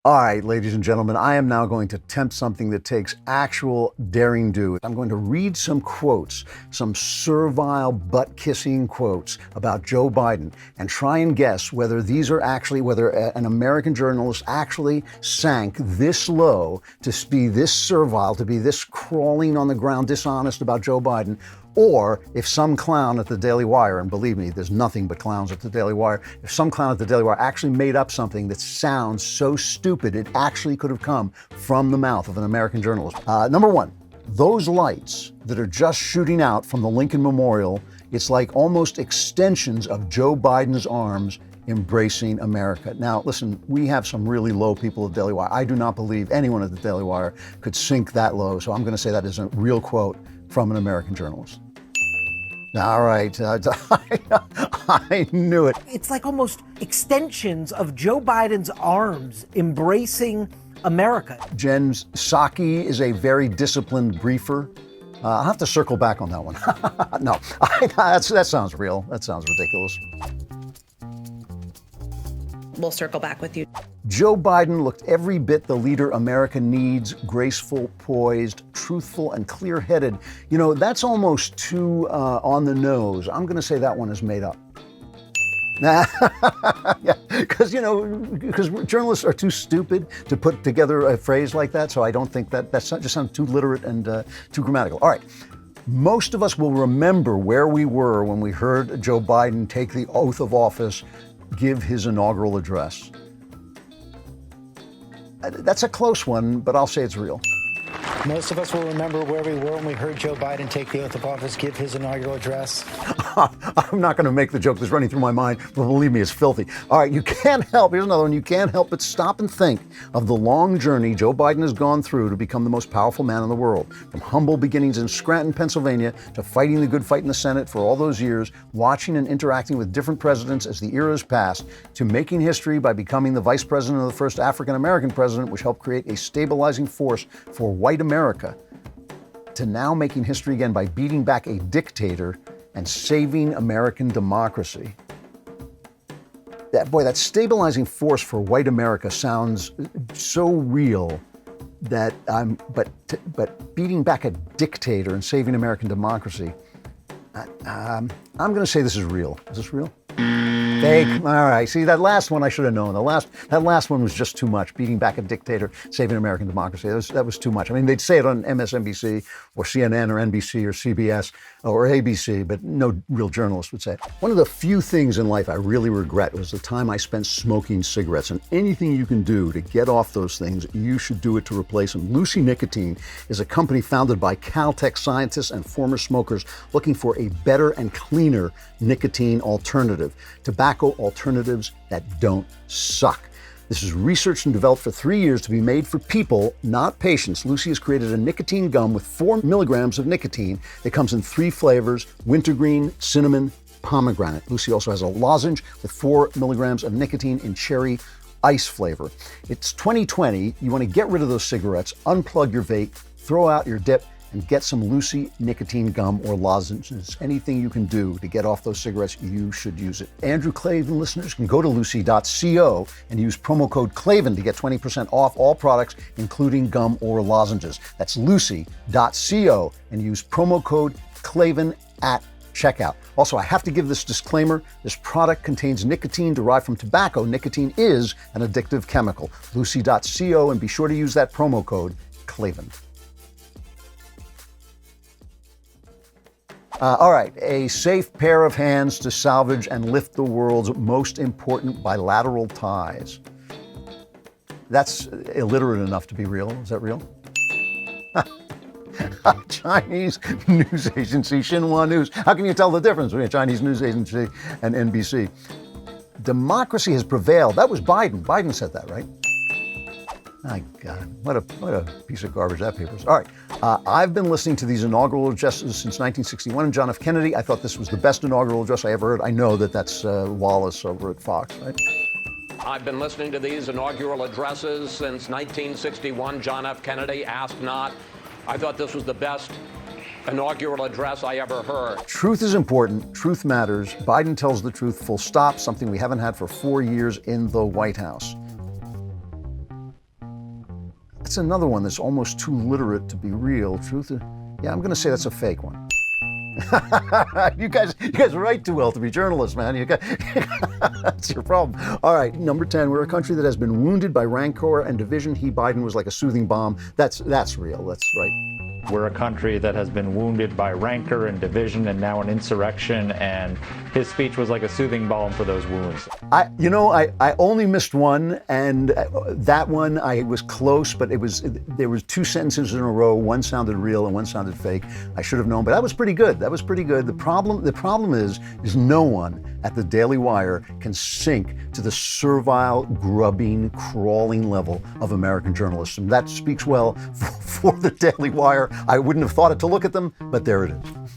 All right, ladies and gentlemen, I am now going to attempt something that takes actual daring do. I'm going to read some quotes, some servile butt-kissing quotes about Joe Biden, and try and guess whether these are actually, whether an American journalist actually sank this low to be this servile, to be this crawling on the ground, dishonest about Joe Biden, or if some clown at the Daily Wire, and believe me, there's nothing but clowns at the Daily Wire, if some clown at the Daily Wire actually made up something that sounds so stupid it actually could have come from the mouth of an American journalist. Number one, those lights that are just shooting out from the Lincoln Memorial, it's like almost extensions of Joe Biden's arms embracing America. Now, listen, we have some really low people at the Daily Wire. I do not believe anyone at the Daily Wire could sink that low, so I'm going to say that is a real quote from an American journalist. All right, I knew it. It's like almost extensions of Joe Biden's arms embracing America. Jen Psaki is a very disciplined briefer. I'll have to circle back on that one. No, that sounds real. That sounds ridiculous. We'll circle back with you. Joe Biden looked every bit the leader America needs, graceful, poised, truthful, and clear-headed. You know, that's almost too on the nose. I'm going to say that one is made up. Yeah, because journalists are too stupid to put together a phrase like that, so I don't think that just sounds too literate and too grammatical. All right. Most of us will remember where we were when we heard Joe Biden take the oath of office, give his inaugural address. That's a close one, but I'll say it's real. Most of us will remember where we were when we heard Joe Biden take the oath of office, give his inaugural address. I'm not going to make the joke that's running through my mind, but believe me, it's filthy. All right, you can't help, here's another one, you can't help but stop and think of the long journey Joe Biden has gone through to become the most powerful man in the world. From humble beginnings in Scranton, Pennsylvania, to fighting the good fight in the Senate for all those years, watching and interacting with different presidents as the eras passed, to making history by becoming the vice president of the first African-American president, which helped create a stabilizing force for white America, to now making history again by beating back a dictator and saving American democracy. That stabilizing force for white America sounds so real that but beating back a dictator and saving American democracy, I'm going to say this is real. Is this real? Fake. All right. See, that last one I should have known. That last one was just too much. Beating back a dictator, saving American democracy. That was too much. I mean, they'd say it on MSNBC or CNN or NBC or CBS or ABC, but no real journalist would say it. One of the few things in life I really regret was the time I spent smoking cigarettes. And anything you can do to get off those things, you should do it to replace them. Lucy Nicotine is a company founded by Caltech scientists and former smokers looking for a better and cleaner nicotine alternative. Tobacco alternatives that don't suck. This is researched and developed for 3 years to be made for people, not patients. Lucy has created a nicotine gum with 4 milligrams of nicotine. It comes in 3 flavors: wintergreen, cinnamon, pomegranate. Lucy also has a lozenge with 4 milligrams of nicotine in cherry ice flavor. It's 2020. You want to get rid of those cigarettes, unplug your vape, throw out your dip, and get some Lucy nicotine gum or lozenges. Anything you can do to get off those cigarettes, you should use it. Andrew Klavan listeners can go to lucy.co and use promo code Klavan to get 20% off all products, including gum or lozenges. That's lucy.co and use promo code Klavan at checkout. Also, I have to give this disclaimer. This product contains nicotine derived from tobacco. Nicotine is an addictive chemical. Lucy.co, and be sure to use that promo code Klavan. All right, a safe pair of hands to salvage and lift the world's most important bilateral ties. That's illiterate enough to be real. Is that real? Chinese news agency, Xinhua News. How can you tell the difference between a Chinese news agency and NBC? Democracy has prevailed. That was Biden. Biden said that, right? My God, what a piece of garbage that paper is. All right, I've been listening to these inaugural addresses since 1961 and John F. Kennedy. I thought this was the best inaugural address I ever heard. I know that that's Wallace over at Fox, right? I've been listening to these inaugural addresses since 1961, John F. Kennedy, ask not. I thought this was the best inaugural address I ever heard. Truth is important. Truth matters. Biden tells the truth, full stop, something we haven't had for 4 years in the White House. That's another one that's almost too literate to be real. Truth is, yeah, I'm going to say that's a fake one. you guys write too well to be journalists, man. That's your problem. All right, number 10. We're a country that has been wounded by rancor and division. Biden was like a soothing bomb. That's real. That's right. We're a country that has been wounded by rancor and division and now an insurrection, and his speech was like a soothing balm for those wounds. I only missed one, and that one I was close, but there was two sentences in a row. One sounded real and one sounded fake. I should have known, but that was pretty good. The problem is no one at the Daily Wire can sink to the servile, grubbing, crawling level of American journalism. That speaks well for the Daily Wire. I wouldn't have thought it to look at them, but there it is.